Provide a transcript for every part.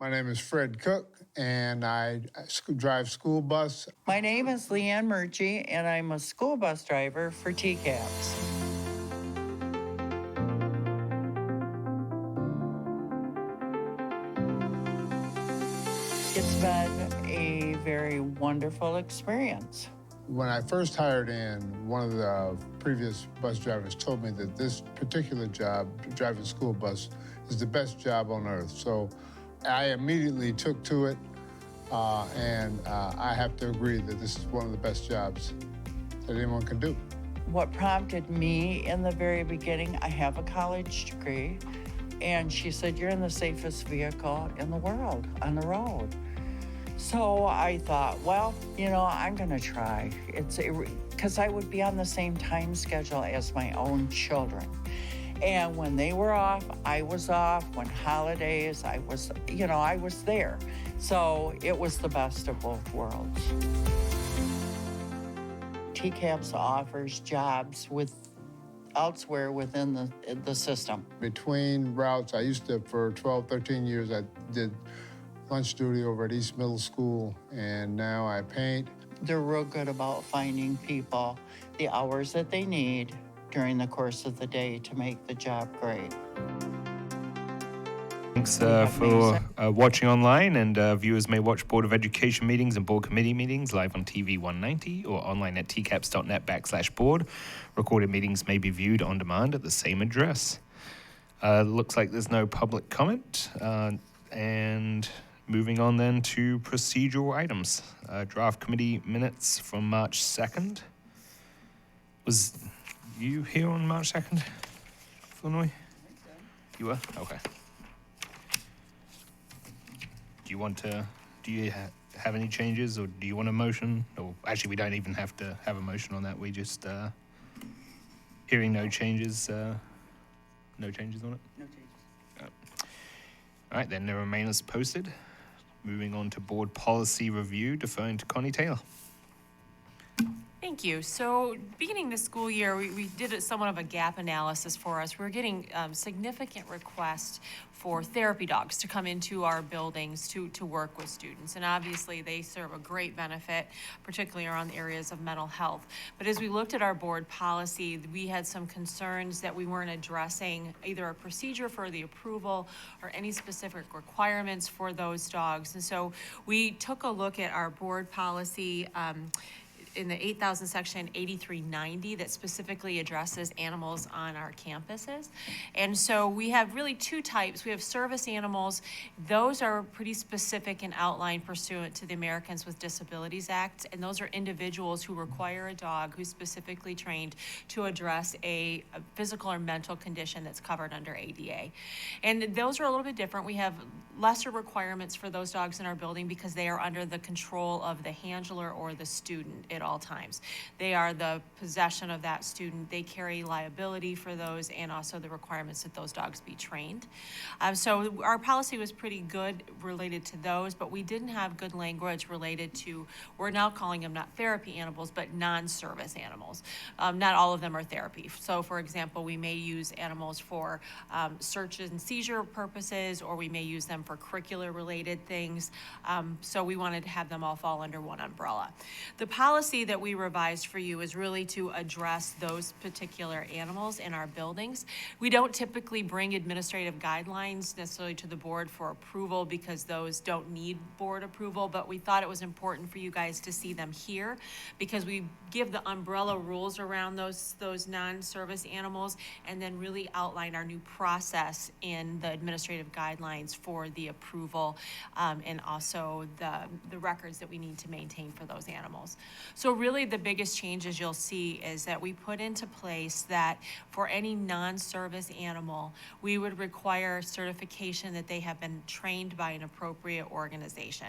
My name is Fred Cook, and I drive school bus. My name is Leanne Murchie, and I'm a school bus driver for TCAPS. It's been a very wonderful experience. When I first hired in, one of the previous bus drivers told me that this particular job, driving school bus, is the best job on earth. So I immediately took to it, and I have to agree that this is one of the best jobs that anyone can do. What prompted me in the very beginning, I have a college degree, and she said, "You're in the safest vehicle in the world on the road." So I thought, well, I'm going to try. Because I would be on the same time schedule as my own children. And when they were off, I was off. When holidays, I was there. So it was the best of both worlds. TCAPS offers jobs elsewhere within the system. Between routes, I used to, for 12, 13 years, I did lunch duty over at East Middle School, and now I paint. They're real good about finding people the hours that they need during the course of the day to make the job great. Thanks for watching online, and viewers may watch Board of Education meetings and board committee meetings live on TV 190 or online at tcaps.net/board. Recorded meetings may be viewed on demand at the same address. Looks like there's no public comment, and moving on then to procedural items. Draft committee minutes from March 2nd. Was you here on March 2nd, Flournoy? You were? Okay. Do you have any changes, or do you want a motion? Or actually, we don't even have to have a motion on that. We just, hearing no changes on it? No changes. All right, then the remain as posted. Moving on to board policy review, deferring to Connie Taylor. Thank you. So beginning the school year, we did somewhat of a gap analysis for us. We're getting significant requests for therapy dogs to come into our buildings to work with students. And obviously they serve a great benefit, particularly around the areas of mental health. But as we looked at our board policy, we had some concerns that we weren't addressing either a procedure for the approval or any specific requirements for those dogs. And so we took a look at our board policy in the 8,000 section 8390 that specifically addresses animals on our campuses. And so we have really two types. We have service animals. Those are pretty specific and outlined pursuant to the Americans with Disabilities Act. And those are individuals who require a dog who's specifically trained to address a physical or mental condition that's covered under ADA. And those are a little bit different. We have lesser requirements for those dogs in our building because they are under the control of the handler or the student at all times. They are the possession of that student. They carry liability for those and also the requirements that those dogs be trained. So our policy was pretty good related to those, but we didn't have good language related to, we're now calling them not therapy animals, but non-service animals. Not all of them are therapy. So for example, we may use animals for search and seizure purposes, or we may use them for curricular related things. So we wanted to have them all fall under one umbrella. The policy that we revised for you is really to address those particular animals in our buildings. We don't typically bring administrative guidelines necessarily to the board for approval because those don't need board approval, but we thought it was important for you guys to see them here because we give the umbrella rules around those non-service animals and then really outline our new process in the administrative guidelines for the approval and also the records that we need to maintain for those animals. So really the biggest changes you'll see is that we put into place that for any non-service animal, we would require certification that they have been trained by an appropriate organization.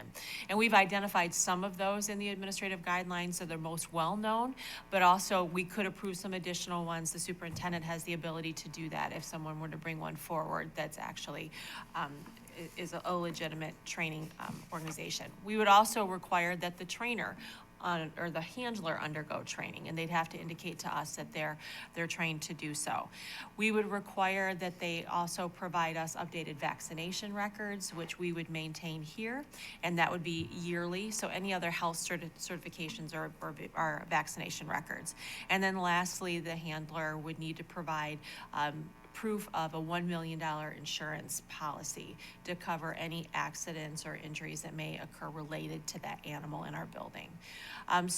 And we've identified some of those in the administrative guidelines, so they're most well-known, but also we could approve some additional ones. The superintendent has the ability to do that if someone were to bring one forward that's actually is a legitimate training organization. We would also require that the trainer or the handler undergo training, and they'd have to indicate to us that they're trained to do so. We would require that they also provide us updated vaccination records, which we would maintain here, and that would be yearly. So any other health certifications or vaccination records. And then lastly, the handler would need to provide proof of a $1 million insurance policy to cover any accidents or injuries that may occur related to that animal in our building. And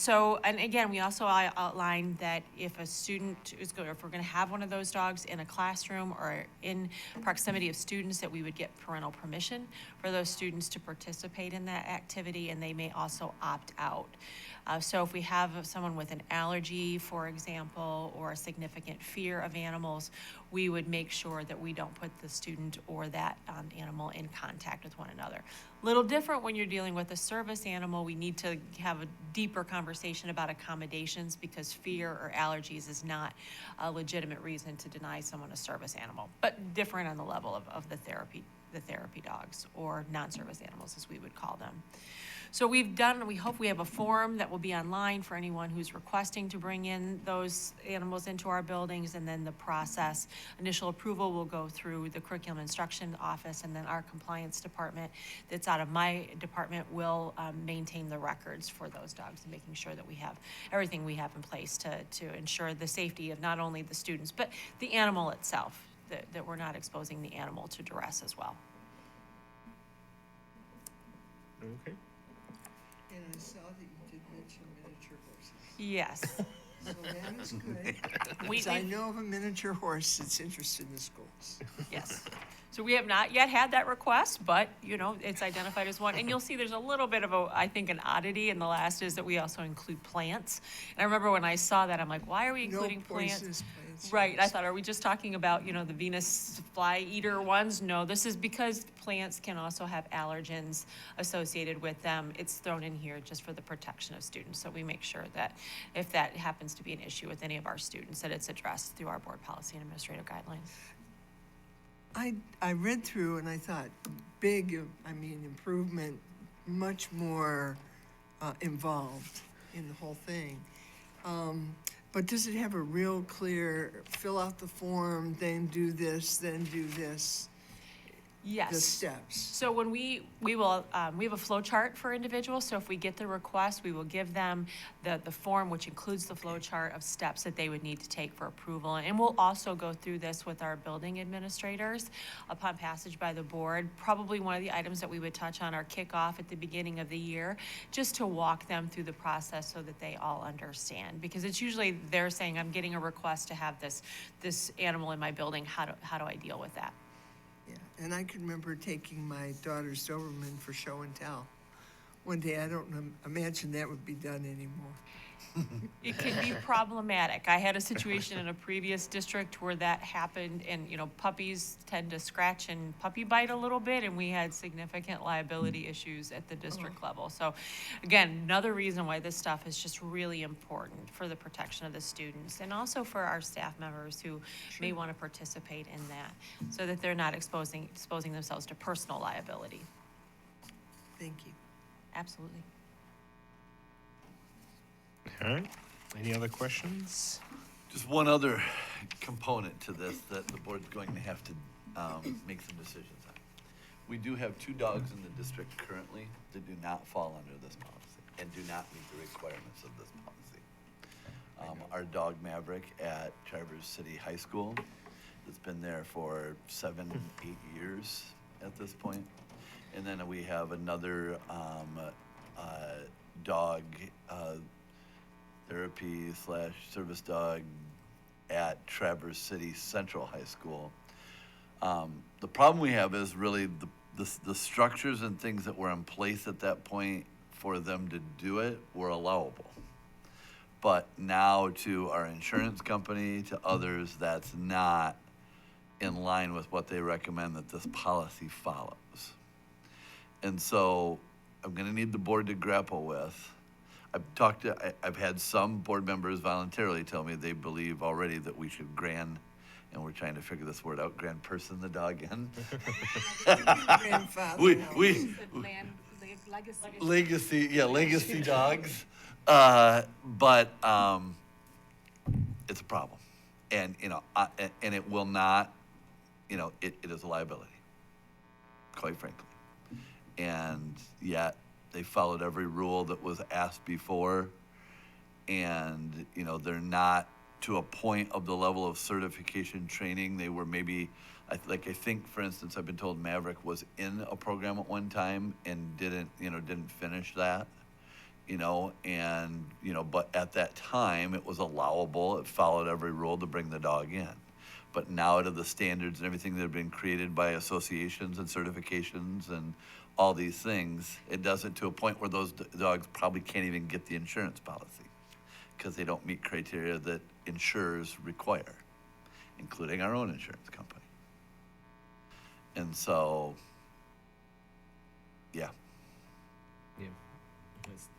again, we also outlined that if a student is going, if we're going to have one of those dogs in a classroom or in proximity of students, that we would get parental permission for those students to participate in that activity, and they may also opt out. So if we have someone with an allergy, for example, or a significant fear of animals, we would make sure that we don't put the student or that animal in contact with one another. Little different when you're dealing with a service animal. We need to have a deeper conversation about accommodations, because fear or allergies is not a legitimate reason to deny someone a service animal, but different on the level of the therapy dogs, or non-service animals as we would call them. So we hope we have a form that will be online for anyone who's requesting to bring in those animals into our buildings, and then the process, initial approval will go through the curriculum instruction office, and then our compliance department that's out of my department will maintain the records for those dogs, and making sure that we have everything we have in place to ensure the safety of not only the students, but the animal itself, that we're not exposing the animal to duress as well. Okay. And I saw that you did mention miniature horses. Yes. So that is good. We- Because I know of a miniature horse that's interested in the schools. Yes. So we have not yet had that request, but, it's identified as one. And you'll see there's a little bit of I think, an oddity in the last is that we also include plants. And I remember when I saw that, I'm like, why are we including No plants? poisonous plants. Right, I thought, are we just talking about, the Venus fly eater ones? No, this is because plants can also have allergens associated with them. It's thrown in here just for the protection of students. So we make sure that if that happens to be an issue with any of our students, that it's addressed through our board policy and administrative guidelines. I read through and I thought, improvement, much more involved in the whole thing. But does it have a real clear, fill out the form, then do this, then do this? Yes. The steps. So when we have a flow chart for individuals. So if we get the request, we will give them the form, which includes the flow chart of steps that they would need to take for approval. And we'll also go through this with our building administrators upon passage by the board. Probably one of the items that we would touch on our kickoff at the beginning of the year, just to walk them through the process so that they all understand. Because it's usually they're saying, I'm getting a request to have this animal in my building. How do I deal with that? Yeah, and I can remember taking my daughter's Doberman for show and tell. One day, I don't imagine that would be done anymore. It can be problematic. I had a situation in a previous district where that happened, and, puppies tend to scratch and puppy bite a little bit, and we had significant liability issues at the district level. So again, another reason why this stuff is just really important for the protection of the students, and also for our staff members who may want to participate in that, so that they're not exposing themselves to personal liability. Thank you. Absolutely. All right. Any other questions? Just one other component to this that the board's going to have to make some decisions on. We do have 2 dogs in the district currently that do not fall under this policy and do not meet the requirements of this policy. Our dog Maverick at Traverse City High School has been there for 7, 8 years at this point. And then we have another dog therapy/service dog at Traverse City Central High School. The problem we have is really the structures and things that were in place at that point for them to do it were allowable. But now to our insurance company, to others, that's not in line with what they recommend that this policy follows. And so I'm gonna need the board to grapple with. I've had some board members voluntarily tell me they believe already that we should and we're trying to figure this word out, person the dog in. Grandfather. Legacy dogs. But it's a problem, and and it will not, it is a liability, quite frankly. And yet they followed every rule that was asked before, and they're not to a point of the level of certification training. They were maybe, I think, for instance, I've been told Maverick was in a program at one time and didn't finish that. But at that time it was allowable. It followed every rule to bring the dog in. But now, out of the standards and everything that have been created by associations and certifications and all these things, it does it to a point where those dogs probably can't even get the insurance policy because they don't meet criteria that insurers require, including our own insurance company. And so, yeah. Yeah.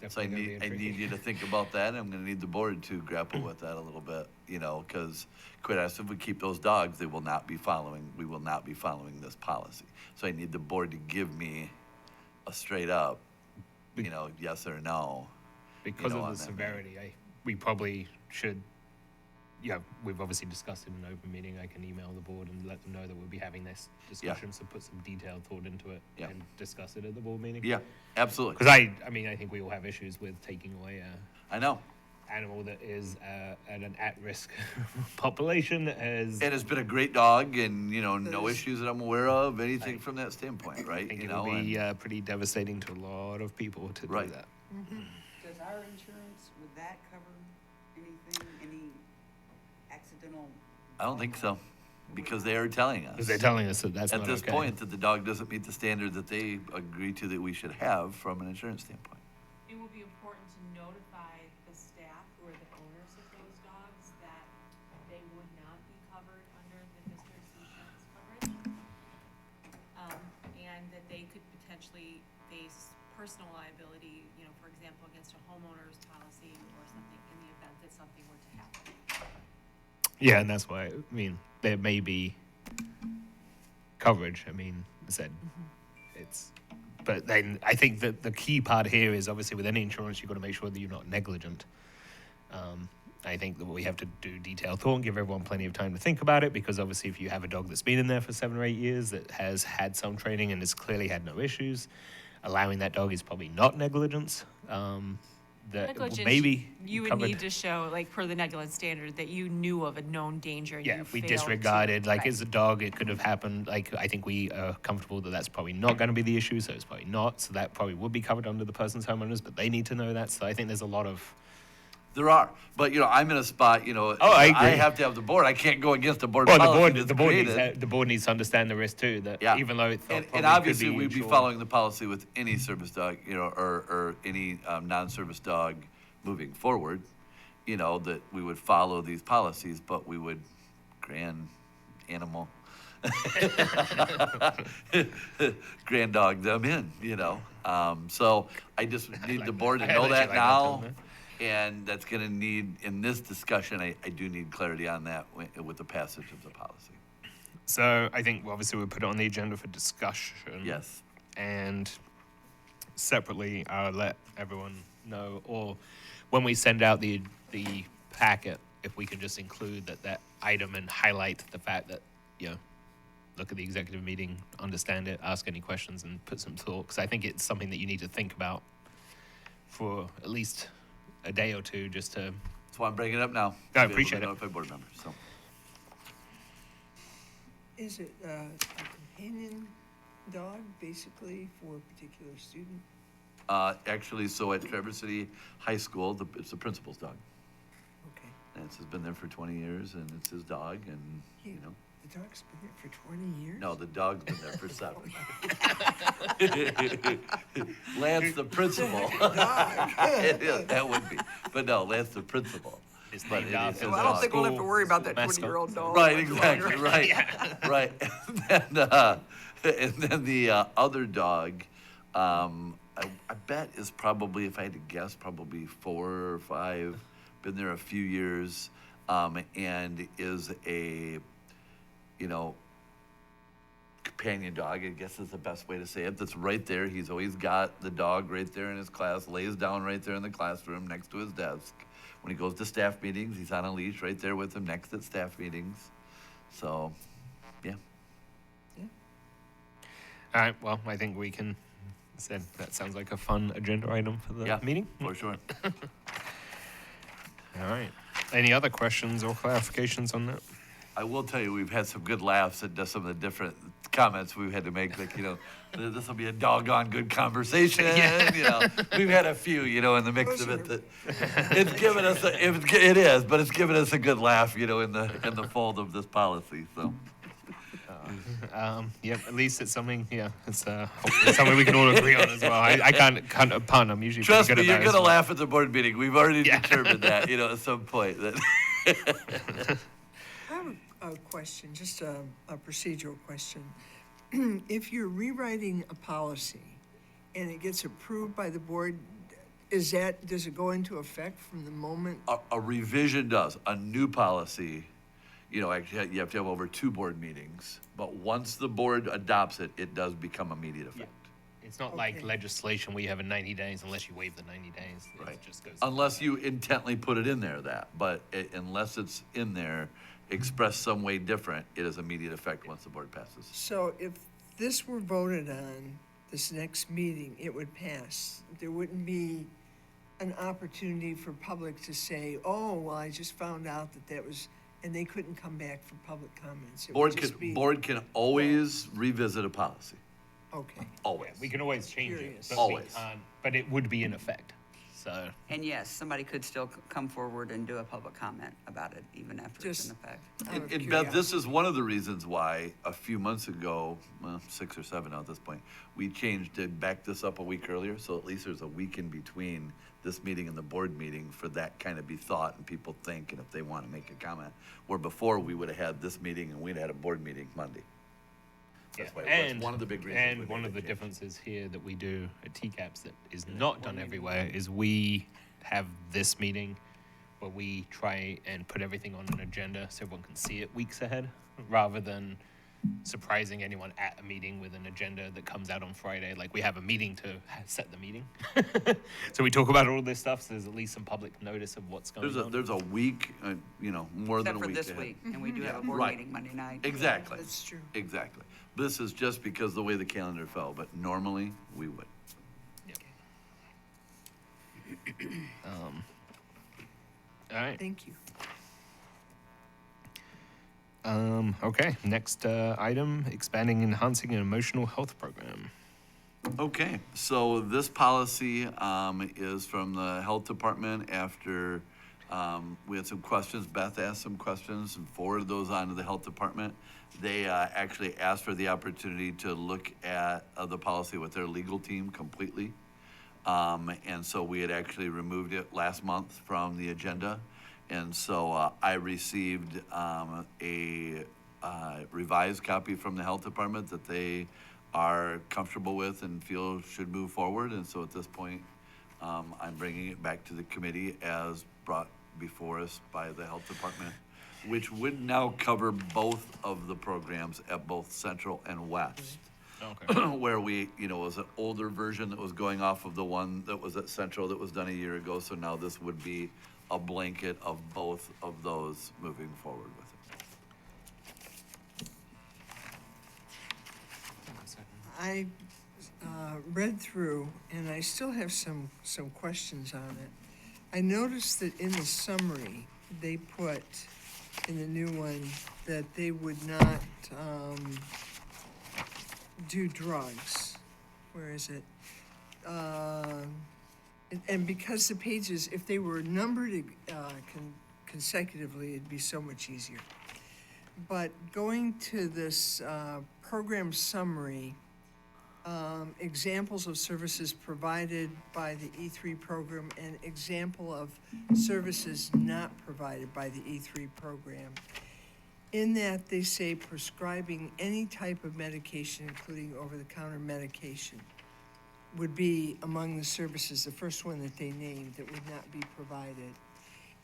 It's So I definitely gonna be a need tricky- you to think about that. I'm going to need the board to grapple with that a little bit, because quite honestly, if we keep those dogs, we will not be following this policy. So I need the board to give me a straight up, yes or no. because on of the that. severity, we probably should. Yeah, we've obviously discussed it in an open meeting. I can email the board and let them know that we'll be having this discussion, so put some detailed thought into it Yeah. and discuss it at the board meeting. Yeah, absolutely. Because I think we all have issues with taking away I know. animal that is at an at-risk population that has. It has been a great dog, and no There's- issues that I'm aware of, anything from that standpoint, right? I think it would be pretty devastating to a lot of people to Right. do that. Does our insurance, would that cover anything, any accidental? I don't think so, because they are telling us. Because they're telling us that that's at not this okay. point that the dog doesn't meet the standard that they agree to that we should have from an insurance standpoint. It will be important to notify the staff who are the owners of those dogs that they would not be covered under the district's insurance coverage. And that they could potentially face personal liability, for example, against a homeowner's policy or something in the event that something were to happen. Yeah, and that's why, there may be coverage. I said, but then I think that the key part here is obviously with any insurance, you've got to make sure that you're not negligent. I think that we have to do detailed thought and give everyone plenty of time to think about it, because obviously if you have a dog that's been in there for 7 or 8 years that has had some training and has clearly had no issues, allowing that dog is probably not negligence. That Negligence, maybe you would covered. need to show, like, per the negligence standard, that you knew of a known danger and Yeah, you if we failed to- disregarded, like, Right. as a dog, it could have happened. Like, I think we are comfortable that that's probably not going to be the issue, so it's probably not. So that probably would be covered under the person's homeowners, but they need to know that. So I think there's a lot of. There are, but I'm in a spot. I agree. have to have the board. I can't go against the board Well, policy the board that's needs created. the board needs to understand the risk too. That Yeah. even though it's And probably obviously could we'd be insured. following the policy with any service dog, or any non-service dog moving forward, that we would follow these policies, but we would grand animal grand dog them in, so I just need the board to I know like that that now. term, And that's gonna need, in this discussion, I do need clarity on that with the passage of the policy. So I think obviously we'll put it on the agenda for discussion. Yes. And separately, I'll let everyone know, or when we send out the packet, if we can just include that item and highlight the fact that, look at the executive meeting, understand it, ask any questions, and put some thought, because I think it's something that you need to think about for at least a day or two, just to. That's why I'm bringing it up now. I to be able to appreciate it. Notify board members, so. Is it a companion dog, basically, for a particular student? Actually, so at Traverse City High School, it's the principal's dog. Okay. And it's been there for 20 years, and it's his dog, and, The dog's been there for 20 years? No, the dog's been there for 7. Lance, the principal. That would be. But no, Lance, the principal. It's But named it after is Well, I don't the think we'll have to school worry about that mascot. 20-year-old dog. Right, exactly, right, right. And then the other dog, I bet is probably, if I had to guess, probably 4 or 5, been there a few years, and is a, companion dog, I guess is the best way to say it, that's right there. He's always got the dog right there in his class, lays down right there in the classroom next to his desk. When he goes to staff meetings, he's on a leash right there with him next at staff meetings. So, yeah. All right. Well, I think we can. Said that sounds like a fun agenda item for the Yeah, meeting. for sure. All right. Any other questions or clarifications on that? I will tell you, we've had some good laughs at some of the different comments we've had to make. Like, this will be a doggone good conversation. We've had a few, in the mix of it. That it's given us. It is, but it's given us a good laugh, in the fold of this policy. So. Yep. At least it's something. Yeah. It's hopefully something we can all agree on as well. I can't pun. I'm usually Trust pretty me, good you're at gonna that. laugh at the board meeting. We've already determined that, at some point. That I have a question, just a procedural question. If you're rewriting a policy and it gets approved by the board, does it go into effect from the moment? a revision does a new policy. Actually, you have to have over 2 board meetings. But once the board adopts it, it does become immediate effect. It's not like Okay. legislation where you have a 90 days unless you waive the 90 days. Right. It just goes. Unless you intently put it in there, but unless it's in there, expressed some way different, it is immediate effect once the board passes. So if this were voted on this next meeting, it would pass. There wouldn't be an opportunity for public to say, oh, well, I just found out that was, and they couldn't come back for public comments. It would just be- Board can always revisit a policy, Okay. always. We can always change Curious. it, but Always. but it would be in effect. So And yes, somebody could still come forward and do a public comment about it, even after it's in Just- effect. Out of And Beth, curiosity. this is one of the reasons why a few months ago, well, 6 or 7 now at this point, we changed to back this up a week earlier, so at least there's a week in between this meeting and the board meeting for that kind of be thought and people think, and if they want to make a comment. Where before, we would have had this meeting and we'd had a board meeting Monday. That's why it was one of the big reasons. we And made one of that the change. differences here that we do at TCAPS that is not done everywhere is we have this meeting where we try and put everything on an agenda so everyone can see it weeks ahead, rather than surprising anyone at a meeting with an agenda that comes out on Friday. Like, we have a meeting to set the meeting. So we talk about all this stuff, so there's at least some public notice of what's going on. There's a week, more than Except a for week this ahead. week, and we do have a board Right. meeting Monday night. Exactly. That's true. Exactly. This is just because the way the calendar fell, but normally we would. All right. Thank you. Okay, next item, expanding and enhancing an emotional health program. Okay, so this policy is from the health department after we had some questions. Beth asked some questions and forwarded those on to the health department. They actually asked for the opportunity to look at the policy with their legal team completely. And so we had actually removed it last month from the agenda. And so I received a revised copy from the health department that they are comfortable with and feel should move forward. And so at this point, I'm bringing it back to the committee as brought before us by the health department, which would now cover both of the programs at both Central and West. Okay. Where we, was an older version that was going off of the one that was at Central that was done a year ago. So now this would be a blanket of both of those moving forward with it. I read through, and I still have some questions on it. I noticed that in the summary, they put in the new one that they would not do drugs. Where is it? And because the pages, if they were numbered consecutively, it'd be so much easier. But going to this program summary, examples of services provided by the E3 program and example of services not provided by the E3 program. In that, they say prescribing any type of medication, including over-the-counter medication, would be among the services, the first one that they named, that would not be provided.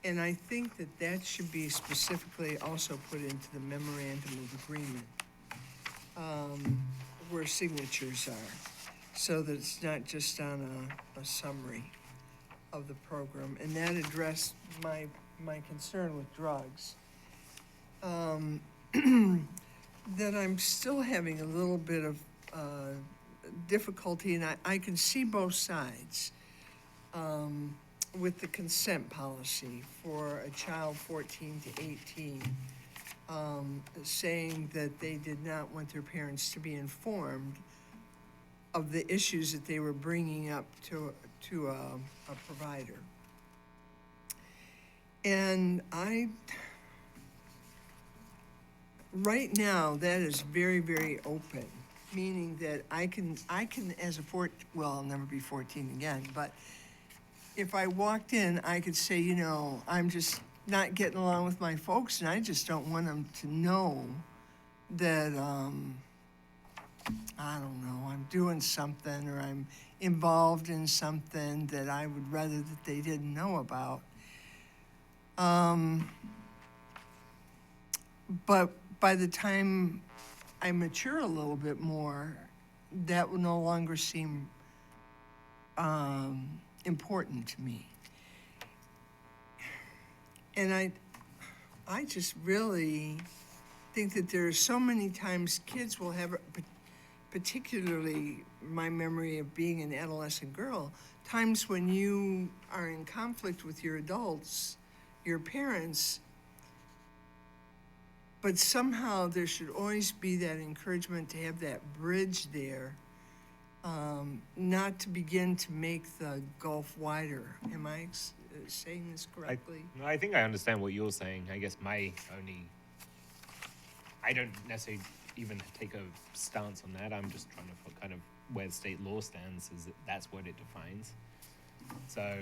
And I think that should be specifically also put into the memorandum of agreement. where signatures are, so that it's not just on a summary of the program. And that addressed my concern with drugs. That I'm still having a little bit of difficulty, and I can see both sides with the consent policy for a child 14 to 18, saying that they did not want their parents to be informed of the issues that they were bringing up to a provider. And right now, that is very, very open, meaning that I can as a well, I'll never be 14 again, but if I walked in, I could say, you know, I'm just not getting along with my folks, and I just don't want them to know that, I don't know, I'm doing something, or I'm involved in something that I would rather that they didn't know about. But by the time I mature a little bit more, that will no longer seem important to me. And I just really think that there are so many times kids will have, particularly my memory of being an adolescent girl, times when you are in conflict with your adults, your parents, but somehow there should always be that encouragement to have that bridge there, not to begin to make the gulf wider. Am I saying this correctly? No, I think I understand what you're saying. I guess I don't necessarily even take a stance on that. I'm just trying to put kind of where state law stands, is that that's what it defines. So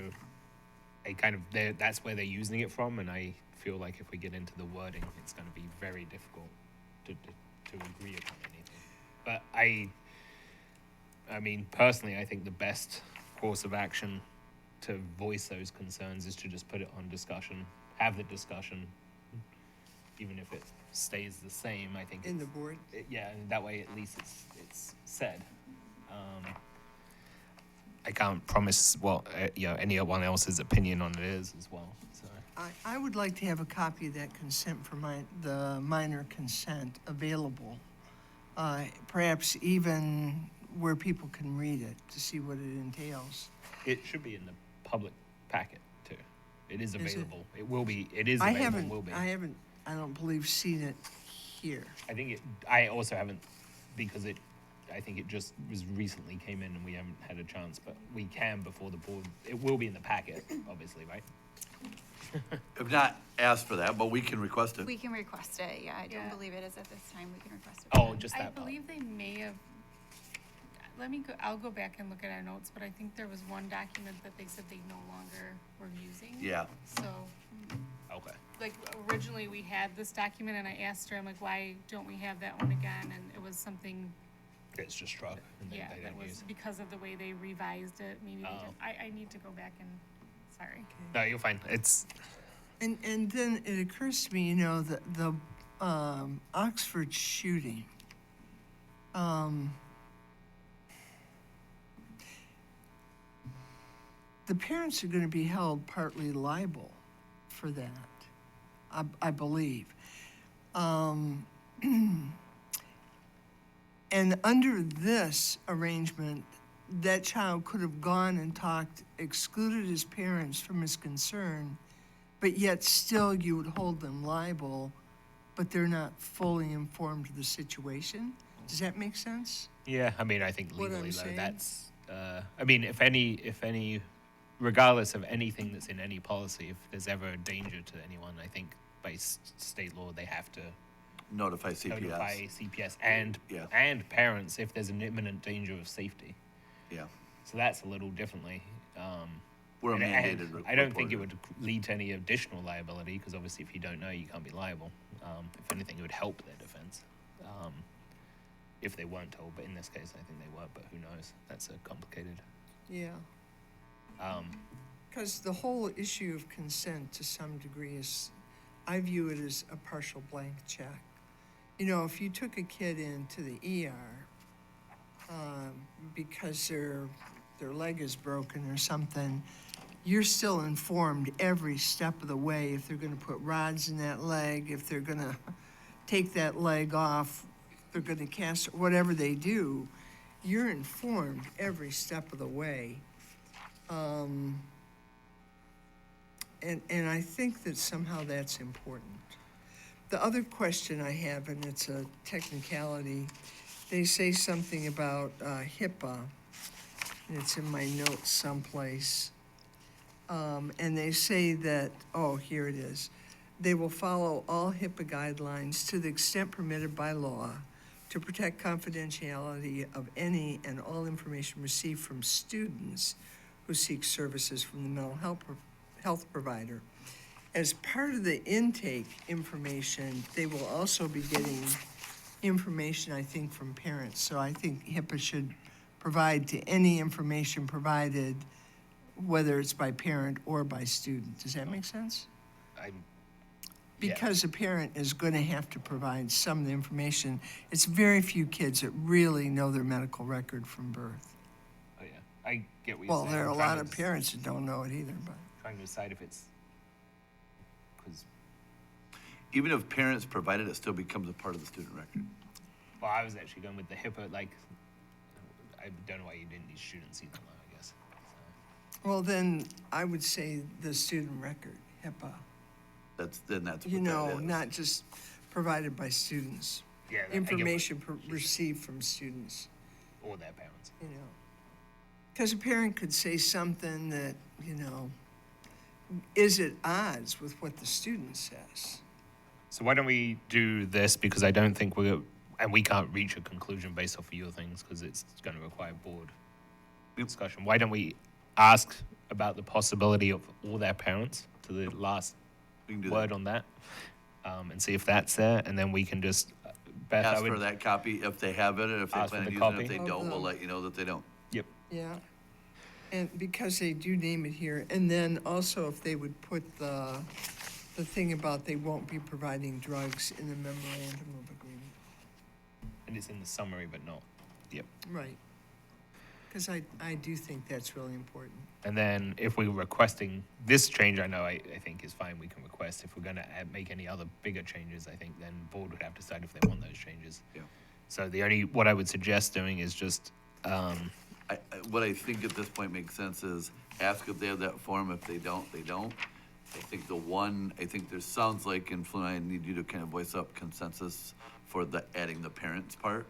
that's where they're using it from, and I feel like if we get into the wording, it's going to be very difficult to agree upon anything. But I mean, personally, I think the best course of action to voice those concerns is to just put it on discussion, have the discussion, even if it stays the same. I think In the board? yeah, and that way at least it's said. I can't promise what anyone else's opinion on it is as well. So I would like to have a copy of that consent for the minor consent available, perhaps even where people can read it to see what it entails. it should be in the public packet too. It is it? available. It will be. It is available. Will be. I don't believe seen it here. I also haven't, because I think it just recently came in and we haven't had a chance, but we can before the board. It will be in the packet, obviously, right? I've not asked for that, but we can request it. We can request it, yeah. I Yeah. don't believe it is at this time. We can request it. Oh, just I that part. believe they may have, I'll go back and look at our notes, but I think there was one document that they said they no longer were using. Yeah. So, Okay. like, originally we had this document, and I asked her, I'm like, why don't we have that one again? And it was something, It's just struck. And yeah, they that don't was use it. because of the way they revised it, maybe they Oh. did. I need to go back and, sorry. No, you're fine. It's And then it occurs to me, you know, the Oxford shooting. The parents are going to be held partly liable for that, I believe. And under this arrangement, that child could have gone and excluded his parents from his concern, but yet still you would hold them liable, but they're not fully informed of the situation. Does that make sense? yeah. I mean, I think What I'm legally though, saying? that's. I mean, if any, regardless of anything that's in any policy, if there's ever a danger to anyone, I think by state law they have to Notify CPS. notify CPS and Yeah. and parents if there's an imminent danger of safety. Yeah. So that's a little differently. We're a And mandated I don't think it reporter. would lead to any additional liability, because obviously if you don't know, you can't be liable. If anything, it would help their defense if they weren't told. But in this case, I think they were. But who knows? That's a complicated. Yeah. Um, Because the whole issue of consent to some degree is, I view it as a partial blank check. You know, if you took a kid into the ER because their leg is broken or something, you're still informed every step of the way if they're gonna put rods in that leg, if they're gonna take that leg off, if they're gonna cast it, whatever they do, you're informed every step of the way. And I think that somehow that's important. The other question I have, and it's a technicality, they say something about HIPAA, and it's in my notes someplace. And they say that, oh, here it is. They will follow all HIPAA guidelines to the extent permitted by law to protect confidentiality of any and all information received from students who seek services from the mental health provider. As part of the intake information, they will also be getting information, I think, from parents. So I think HIPAA should provide to any information provided, whether it's by parent or by student. Does that make sense? Yeah. Because a parent is going to have to provide some of the information. It's very few kids that really know their medical record from birth. Oh, yeah. I get what you're Well, saying. there are a I'm lot trying of to- parents that don't know it either, but. Trying to decide if it's, because, Even if parents provide it, it still becomes a part of the student record. well, I was actually going with the HIPAA, like, I don't know why you didn't need students see them, I guess. So, Well, then I would say the student record, HIPAA. That's what You that know, is. not just provided by students. yeah, I get what Information you're saying. received from students, Or their parents. you know. Because a parent could say something that, you know, is at odds with what the student says. So why don't we do this, because I don't think and we can't reach a conclusion based off of your things, because it's going to require board discussion. Why don't we ask about the possibility of all their parents to the last We can do word that. on that, and see if that's there, and then we can just, Beth, I Ask for would, that copy if they have it, and if they Ask for plan on the using it. copy. If they Of don't, we'll the- let you know that they don't. yep, Yeah. And because they do name it here, and then also if they would put the thing about they won't be providing drugs in the memorandum of agreement. and it's in the summary, but not, yep. Right. Because I do think that's really important. And then if we're requesting this change, I know I think is fine, we can request. If we're gonna make any other bigger changes, I think then board would have to decide if they want those changes. Yeah. So what I would suggest doing is just, What I think at this point makes sense is ask if they have that form. If they don't, they don't. I think there sounds like, and Flynn, I need you to kind of voice up consensus for adding the parents part.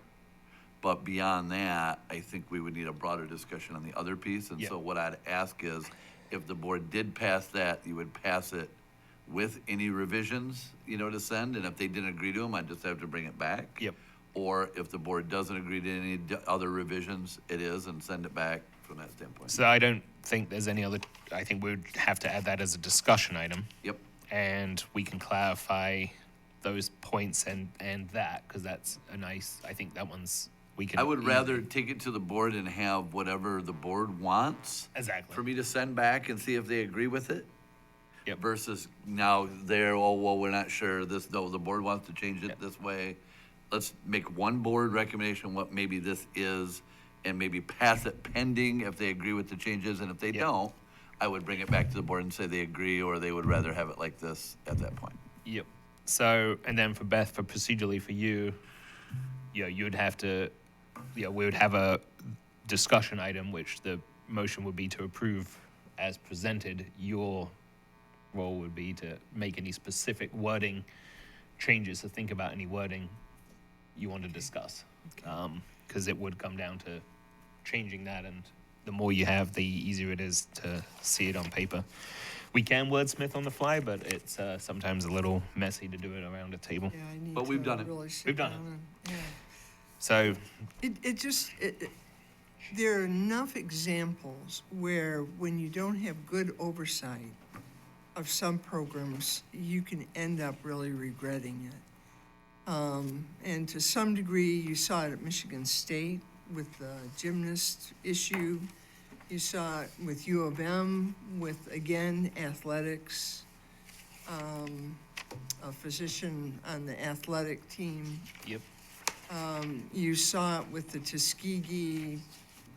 But beyond that, I think we would need a broader discussion on the other piece. And Yeah. so what I'd ask is, if the board did pass that, you would pass it with any revisions, to send. And if they didn't agree to them, I'd just have to bring it back. Yep. Or if the board doesn't agree to any other revisions, it is, and send it back from that standpoint. so I don't think there's any other, I think we would have to add that as a discussion item. Yep. And we can clarify those points and that, because that's I think that one's, we can. I would easily- rather take it to the board and have whatever the board wants Exactly. for me to send back and see if they agree with it. Yep. Versus now we're not sure, the board wants to change it Yep. this way. Let's make one board recommendation, what maybe this is, and maybe pass it pending if they agree with the changes, and if they Yep. don't, I would bring it back to the board and say they agree, or they would rather have it like this at that point. Yep. So, and then for Beth, for procedurally for you, you would have to, we would have a discussion item, which the motion would be to approve as presented. Your role would be to make any specific wording changes, to think about any wording you want to discuss. Because it would come down to changing that, and the more you have, the easier it is to see it on paper. We can wordsmith on the fly, but it's sometimes a little messy to do it around a table. Yeah, I need But we've to done it. really sit We've done down and- yeah. So, There are enough examples where when you don't have good oversight of some programs, you can end up really regretting it. And to some degree, you saw it at Michigan State with the gymnast issue. You saw it with U of M with, again, athletics. a physician on the athletic team. Yep. You saw it with the Tuskegee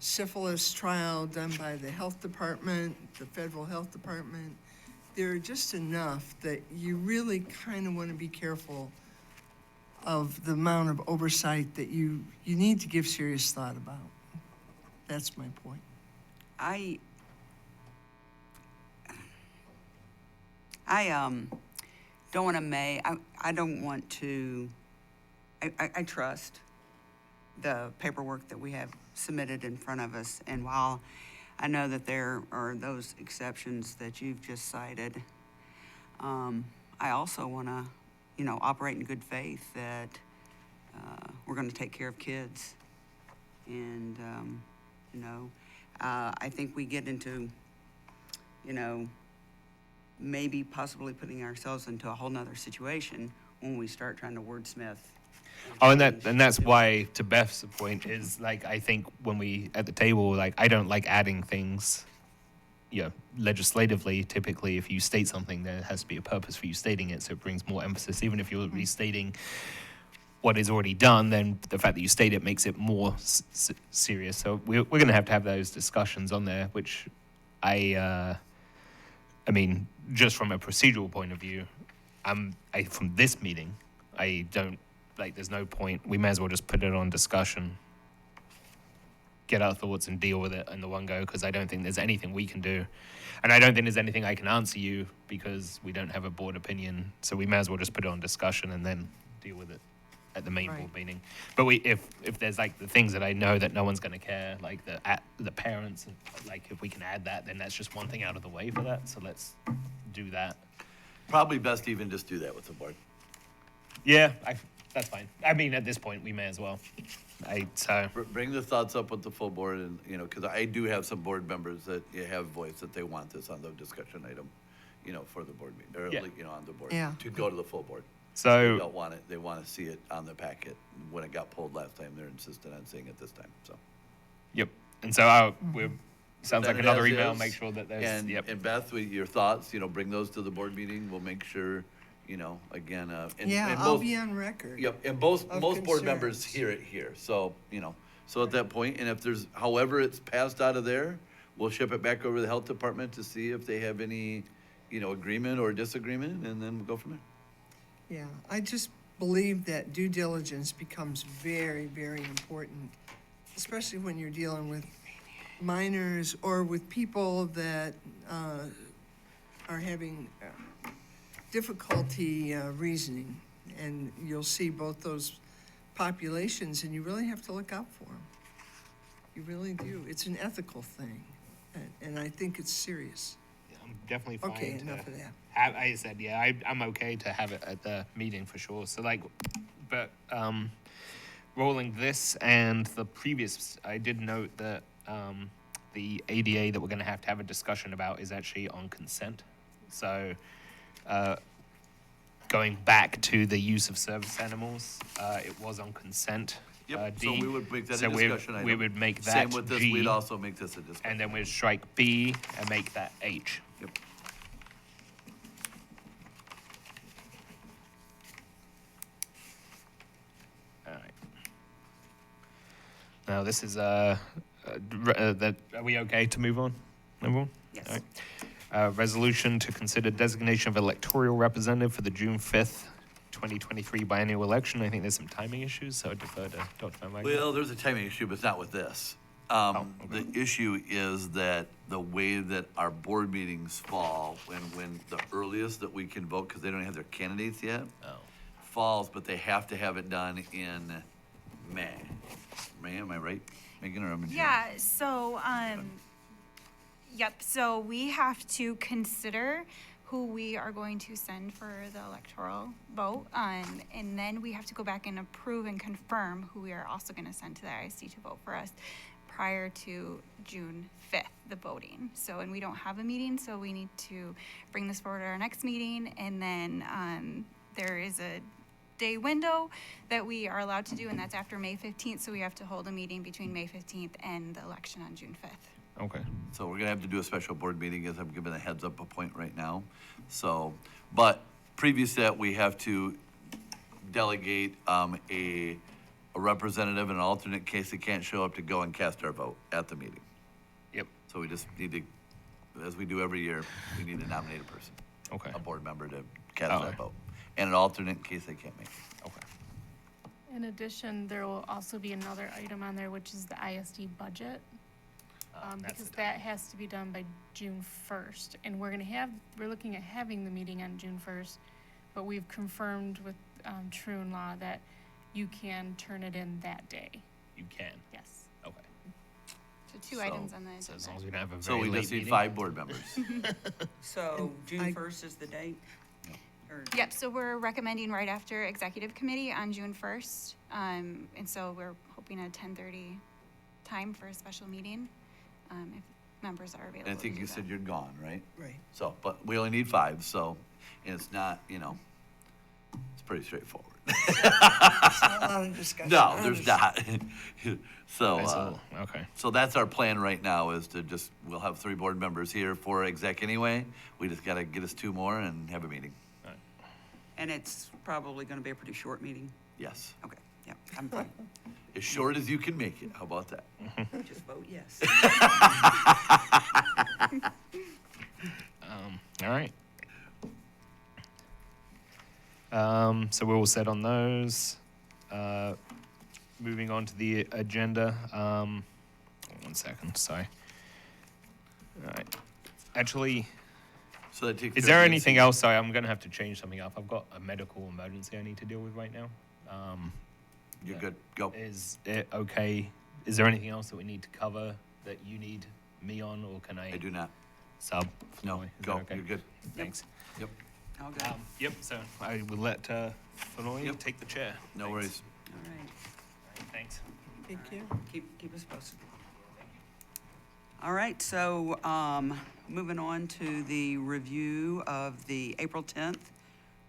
syphilis trial done by the health department, the federal health department. There are just enough that you really kind of want to be careful of the amount of oversight that you need to give serious thought about. That's my point. I don't want to I don't want to, I trust the paperwork that we have submitted in front of us. And while I know that there are those exceptions that you've just cited, I also want to, operate in good faith that we're going to take care of kids. And, I think we get into, maybe possibly putting ourselves into a whole nother situation when we start trying to wordsmith. Oh, and that's why, to Beth's point, is like, I think when we at the table, like, I don't like adding things. Legislatively, typically, if you state something, there has to be a purpose for you stating it, so it brings more emphasis. Even if you're restating what is already done, then the fact that you state it makes it more serious. So we're going to have those discussions on there, which I mean, just from a procedural point of view, from this meeting, I don't, like, there's no point. We may as well just put it on discussion, get our thoughts and deal with it in the one go, because I don't think there's anything we can do. And I don't think there's anything I can answer you because we don't have a board opinion. So we may as well just put it on discussion and then deal with it at the main board meeting. But if there's like the things that I know that no one's going to care, like the parents, like if we can add that, then that's just one thing out of the way for that. So let's do that. Probably best to even just do that with the board. Yeah, that's fine. I mean, at this point, we may as well. Bring the thoughts up with the full board, and because I do have some board members that have voiced that they want this on the discussion item, for the board meeting, or on the board to go to the full board. So They don't want it. They want to see it on the packet. When it got pulled last time, they're insistent on seeing it this time. So. Yep. And so sounds like Send it another as email. is. Make sure that there's. And, Yep. and Beth, with your thoughts, bring those to the board meeting. We'll make sure, again, and I'll both, be on record. Yep, and most of board members concerns. hear it here. So, so at that point, and if there's, however it's passed out of there, we'll ship it back over to the health department to see if they have any, agreement or disagreement, and then we'll go from there. Yeah, I just believe that due diligence becomes very, very important, especially when you're dealing with minors or with people that are having difficulty reasoning. And you'll see both those populations, and you really have to look out for them. You really do. It's an ethical thing, and I think it's serious. I'm definitely fine. Okay, to enough of that. I said, yeah, I'm okay to have it at the meeting for sure. So rolling this and the previous, I did note that the ADA that we're going to have a discussion about is actually on consent. So going back to the use of service animals, it was on consent. Yep, D. so we would make that So a discussion item. we would make that Same with this, G, we'd also make this a discussion. and then we'd strike B and make that H. Yep. All right. Now this is are we okay to move on? Everyone? Yes. All right. Resolution to consider designation of electoral representative for the June 5th, 2023 biennial election. I think there's some timing issues, so I defer to Dr. Van Wagner. Well, there's a timing issue, but it's not with this. Okay. The issue is that the way that our board meetings fall, when the earliest that we can vote, because they don't have their candidates yet, falls, but they have to have it done in May. May, am I right, Megan, or am I? Yeah, so, so we have to consider who we are going to send for the electoral vote. And then we have to go back and approve and confirm who we are also gonna send to the ISD to vote for us prior to June 5th, the voting. So, and we don't have a meeting, so we need to bring this forward at our next meeting. And then there is a day window that we are allowed to do, and that's after May 15th. So we have to hold a meeting between May 15th and the election on June 5th. Okay. So we're gonna have to do a special board meeting, as I'm giving a heads up a point right now. So, but previous to that, we have to delegate, a representative and an alternate in case they can't show up to go and cast our vote at the meeting. Yep. So we just need to, as we do every year, we need to nominate a person, Okay. a board member to cast Oh, that okay. vote. And an alternate in case they can't make it. Okay. In addition, there will also be another item on there, which is the ISD budget. that's Because the that has to be done by June 1st. And we're looking at having the meeting on June 1st, but we've confirmed with True and Law that you can turn it in that day. You can. Yes. Okay. So two So- items on the So as agenda. long as we don't have a So very we late just need meeting. 5 board members. So I- June 1st is the date? Or- Yep, so we're recommending right after executive committee on June 1st. And so we're hoping a 10:30 time for a special meeting, if members are available. And I think to you do said that. you're gone, right? Right. So, but we only need 5, so, and it's not, it's pretty straightforward. It's not a lot of discussion. No, I there's understand. not. So, Nice little- okay. so that's our plan right now, is to just, we'll have 3 board members here for exec anyway. We just gotta get us 2 more and have a meeting. And it's probably gonna be a pretty short meeting? Yes. Okay, yeah, I'm fine. As short as you can make it. How about that? Just vote yes. All right. So we're all set on those. Moving on to the agenda. 1 second, sorry. All right. Actually, So that takes is care there of anything Nancy. else? Sorry, I'm gonna have to change something up. I've got a medical emergency I need to deal with right now. You're good. Go. Is it okay? Is there anything else that we need to cover that you need me on, or can I I do not. sub? No, Floy? Is that go. okay? You're good. Thanks. Yep. All good, all Yep. So I will let Floy Yep. take the chair. No Thanks. worries. right. Thanks. Thank you. Keep us posted. All right, so, moving on to the review of the April 10th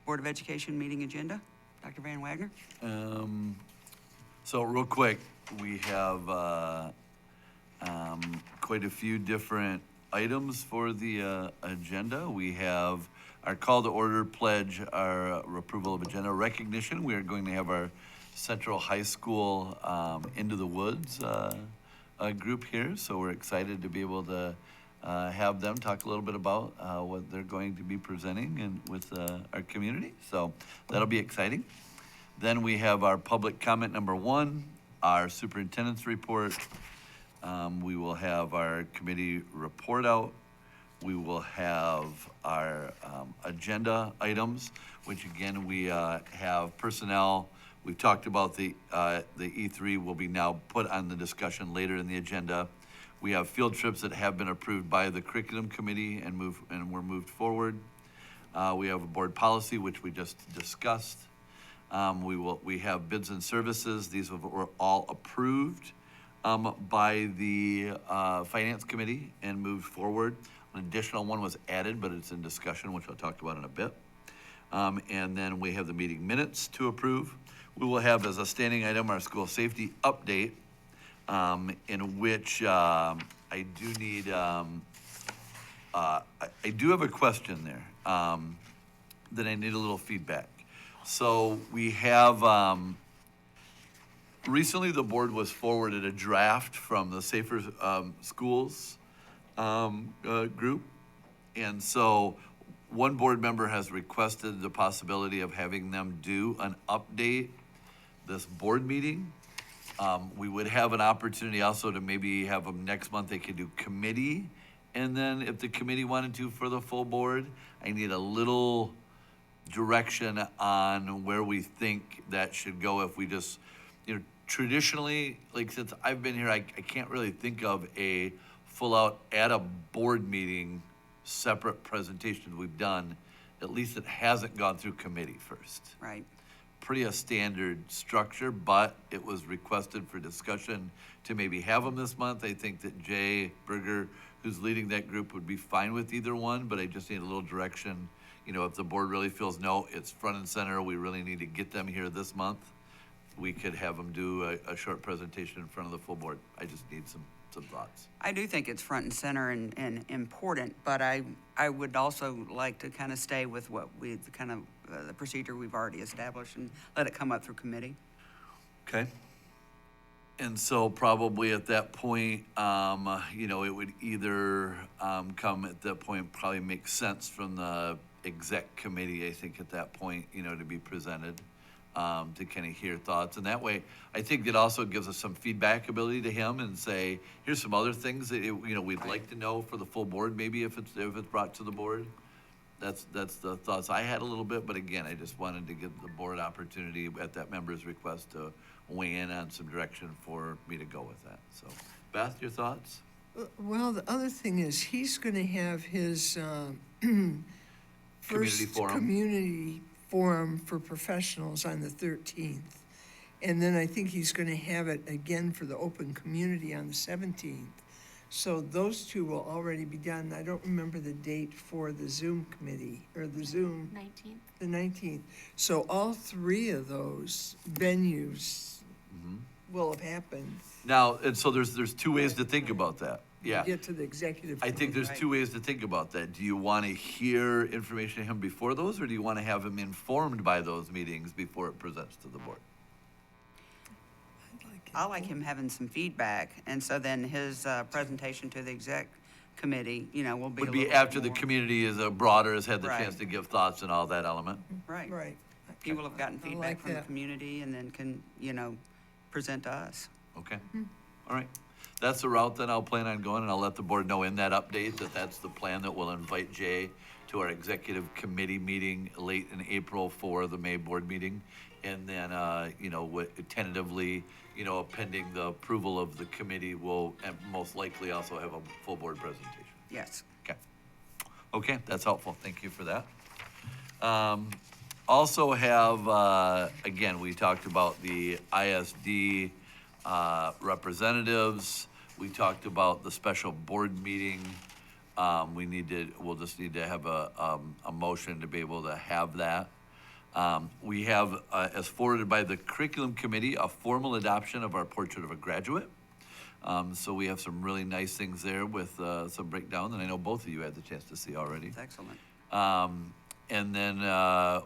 Board of Education meeting agenda. Dr. Van Wagner? So real quick, we have quite a few different items for the agenda. We have our call to order pledge, our approval of agenda recognition. We are going to have our Central High School Into the Woods group here, so we're excited to be able to have them talk a little bit about what they're going to be presenting and with our community. So that'll be exciting. Then we have our public comment number 1, our superintendent's report. We will have our committee report out. We will have our agenda items, which again, we have personnel. We've talked about the E3 will be now put on the discussion later in the agenda. We have field trips that have been approved by the curriculum committee and were moved forward. We have a board policy, which we just discussed. We have bids and services. These were all approved by the finance committee and moved forward. An additional one was added, but it's in discussion, which I'll talk about in a bit. And then we have the meeting minutes to approve. We will have as a standing item our school safety update, in which I do need, I do have a question there that I need a little feedback. So we have, recently the board was forwarded a draft from the Safer Schools group. And so one board member has requested the possibility of having them do an update this board meeting. We would have an opportunity also to maybe have them next month, they could do committee. And then if the committee wanted to for the full board, I need a little direction on where we think that should go if we just, traditionally, like since I've been here, I can't really think of a full out at a board meeting, separate presentation we've done, at least it hasn't gone through committee first. Right. Pretty a standard structure, but it was requested for discussion to maybe have them this month. I think that Jay Berger, who's leading that group, would be fine with either one, but I just need a little direction. If the board really feels, no, it's front and center, we really need to get them here this month, we could have them do a short presentation in front of the full board. I just need some some thoughts. I do think it's front and center and important, but I would also like to kind of stay with what we, the procedure we've already established and let it come up through committee. Okay. And so probably at that point, it would either come at that point, probably make sense from the exec committee, I think at that point, to be presented, to kind of hear thoughts. And that way, I think it also gives us some feedback ability to him and say, here's some other things that, we'd like to know for the full board, maybe if it's brought to the board. That's the thoughts I had a little bit, but again, I just wanted to give the board opportunity at that member's request to weigh in on some direction for me to go with that. So, Beth, your thoughts? Well, the other thing is, he's gonna have his, Community forum. community forum for professionals on the 13th. And then I think he's gonna have it again for the open community on the 17th. So those two will already be done. I don't remember the date for the Zoom committee, or the Zoom, 19th. the 19th. So all three of those venues will have happened. Now, and so there's two ways to think about that. Yeah. Get to the executive. I think there's Right. two ways to think about that. Do you want to hear information from him before those, or do you want to have him informed by those meetings before it presents to the board? I like him having some feedback, and so then his presentation to the exec committee, will be a Would be little after the more- community is broader, has had the Right. chance to give thoughts and all that element. Right. Right. He will have gotten I feedback like from the that. community and then can, present to us. Okay, all right. That's the route that I'll plan on going, and I'll let the board know in that update that that's the plan, that we'll invite Jay to our executive committee meeting late in April for the May board meeting. And then, tentatively, pending the approval of the committee, we'll most likely also have a full board presentation. Yes. Okay, that's helpful. Thank you for that. Also have, again, we talked about the ISD representatives. We talked about the special board meeting. We'll just need to have a motion to be able to have that. We have, as forwarded by the curriculum committee, a formal adoption of our portrait of a graduate. So we have some really nice things there with some breakdown that I know both of you had the chance to see already. That's excellent. And then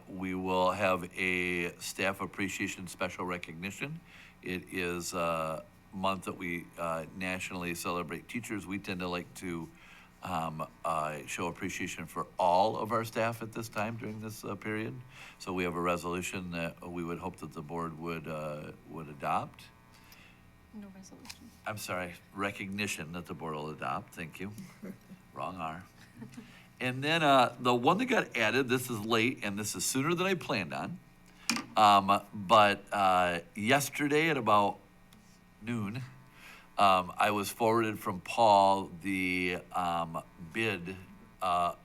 we will have a staff appreciation special recognition. It is a month that we nationally celebrate teachers. We tend to like to show appreciation for all of our staff at this time during this period. So we have a resolution that we would hope that the board would adopt. No resolution. I'm sorry, recognition that the board will adopt. Thank you. Wrong R. And then the one that got added, this is late and this is sooner than I planned on. But yesterday at about noon, I was forwarded from Paul the bid for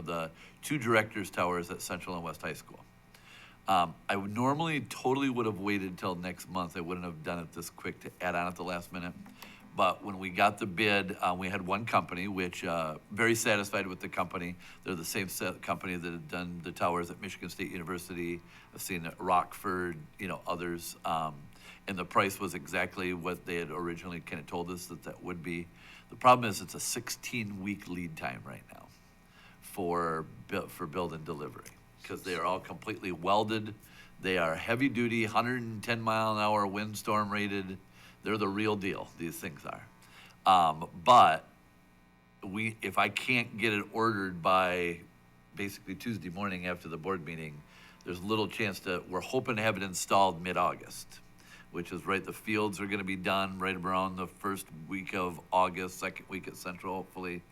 the two directors' towers at Central and West High School. I would normally totally would have waited till next month. I wouldn't have done it this quick to add on at the last minute. But when we got the bid, we had one company, which very satisfied with the company. They're the same company that had done the towers at Michigan State University. I've seen at Rockford, others. And the price was exactly what they had originally kind of told us that would be. The problem is it's a 16-week lead time right now for build and delivery, because they are all completely welded. They are heavy duty, 110 mile an hour windstorm rated. They're the real deal, these things are. But if I can't get it ordered by basically Tuesday morning after the board meeting, there's little chance we're hoping to have it installed mid-August, which is right, the fields are gonna be done right around the first week of August, second week at Central, hopefully.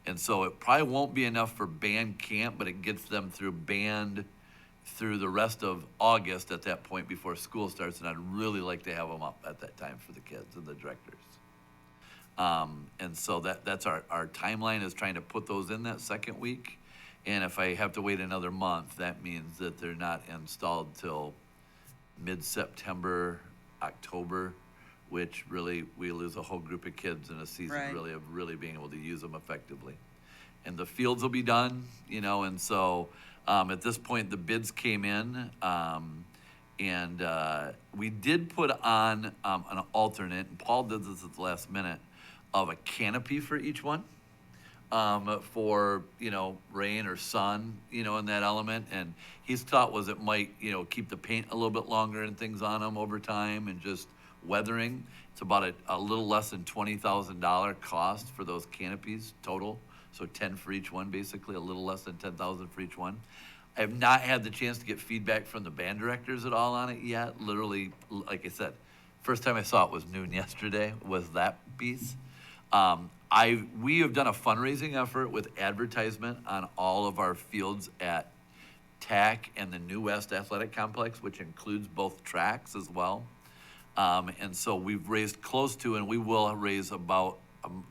And so it probably won't be enough for band camp, but it gets them through band through the rest of August at that point before school starts, and I'd really like to have them up at that time for the kids and the directors. And so that's our timeline, is trying to put those in that second week. And if I have to wait another month, that means that they're not installed till mid-September, October, which really, we lose a whole group of kids in a season, Right. really, of really being able to use them effectively. And the fields will be done, and so, at this point, the bids came in, And we did put on an alternate, and Paul did this at the last minute, of a canopy for each one, for, you know, rain or sun, you know, in that element. And his thought was it might, you know, keep the paint a little bit longer and things on them over time and just weathering. It's about a little less than $20,000 cost for those canopies total. So 10 for each one, basically, a little less than 10,000 for each one. I have not had the chance to get feedback from the band directors at all on it yet. Literally, like I said, first time I saw it was noon yesterday, was that piece. We have done a fundraising effort with advertisement on all of our fields at TAC and the New West Athletic Complex, which includes both tracks as well. And so we've raised close to, and we will raise about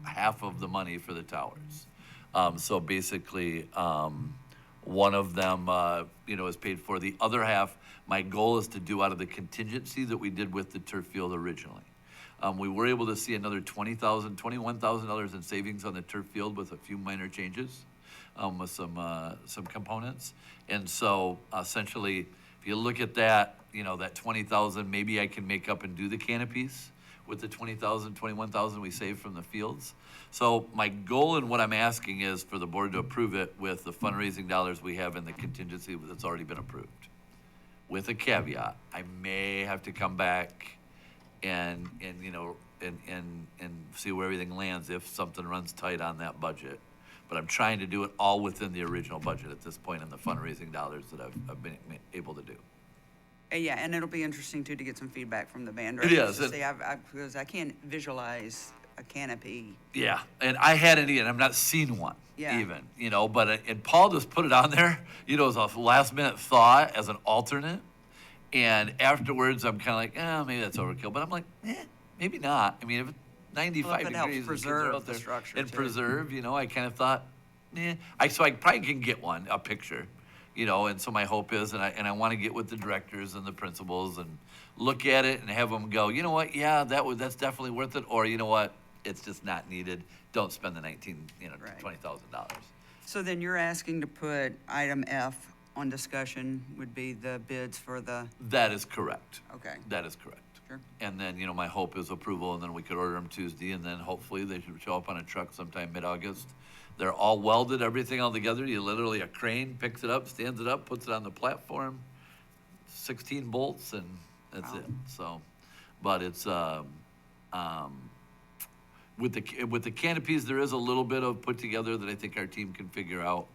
half of the money for the towers. So basically, one of them, you know, is paid for. The other half, my goal is to do out of the contingency that we did with the turf field originally. We were able to see another $21,000 in savings on the turf field with a few minor changes, with some components. And so essentially, if you look at that, you know, that 20,000, maybe I can make up and do the canopies with the 20,000, 21,000 we saved from the fields. So my goal and what I'm asking is for the board to approve it with the fundraising dollars we have in the contingency that's already been approved. With a caveat, I may have to come back and you know, and see where everything lands if something runs tight on that budget. But I'm trying to do it all within the original budget at this point in the fundraising dollars that I've been able to do. Yeah, and it'll be interesting too to get some feedback from the band It directors. is, To see, because I can't visualize a canopy. Yeah, and I hadn't even, I've not seen one Yeah. even, you know, but, and Paul just put it on there, you know, as a last minute thought as an alternate. And afterwards, I'm kind of like, maybe that's overkill. But I'm like, maybe not. I mean, if it's 95 Well, if it helps degrees, the kids are preserve out the there structure, and too. preserve, you know, I kind of thought, so I probably can get one, a picture, you know. And so my hope is, and I want to get with the directors and the principals and look at it and have them go, you know what, yeah, that's definitely worth it. Or you know what, it's just not needed. Don't spend the Right. $20,000. So then you're asking to put item F on discussion would be the bids for the, That is correct. okay. That is correct. Sure. And then, you know, my hope is approval, and then we could order them Tuesday, and then hopefully they should show up on a truck sometime mid-August. They're all welded, everything all together. You literally, a crane picks it up, stands it up, puts it on the platform, 16 bolts, and that's Wow. it. So, but it's, with the canopies, there is a little bit of put together that I think our team can figure out,